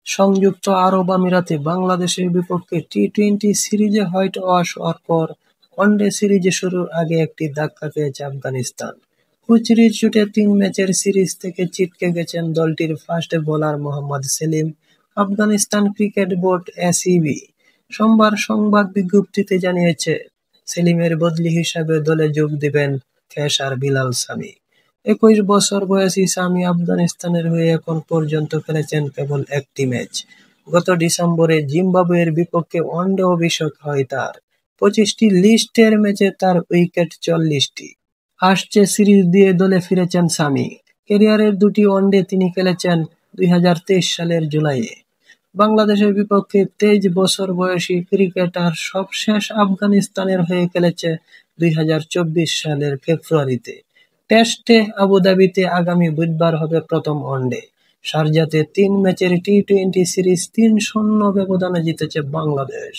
সংযুক্ত আরব আমিরাতে বাংলাদেশের বিপক্ষে টি-টোয়েন্টি সিরিজে হোয়াইট ওয়াশ হওয়ার পর ওয়ানডে সিরিজ শুরুর আগে একটি ধাক্কা খেয়েছে আফগানিস্তান। কুচরির চোটে ৩ ম্যাচের সিরিজ থেকে ছিটকে গেছেন দলটির fast bowler Mohammad Saleem. Afghanistan cricket board (এসিবি) সোমবার সংবাদ বিজ্ঞপ্তিতে জানিয়েছে, সেলিমের বদলি হিসেবে দলে যোগ দেবেন পেসার বিলাল সামি। ২১ বছর বয়সী সামি আফগানিস্তানের হয়ে এখন পর্যন্ত খেলেছেন কেবল একটি ম্যাচ। গত ডিসেম্বরে জিম্বাবুয়ের বিপক্ষে ওয়ানডে অভিষেক হয় তার। ২৫টি লিস্টের ম্যাচে তার উইকেট ৪০টি। আসছে সিরিজ দিয়ে দলে ফিরেছেন সামি। ক্যারিয়ারের ২টি ওয়ানডে তিনি খেলেছেন ২০২৩ সালের জুলাইয়ে। বাংলাদেশের বিপক্ষে ২৩ বছর বয়সী ক্রিকেটার সবশেষ আফগানিস্তানের হয়ে খেলেছে ২০২৪ সালের ফেব্রুয়ারিতে। টেস্টে আবুধাবিতে আগামী বুধবার হবে প্রথম ওয়ানডে। শারজাতে ৩ ম্যাচের টি-টোয়েন্টি সিরিজ ৩-০ ব্যবধানে জিতেছে বাংলাদেশ।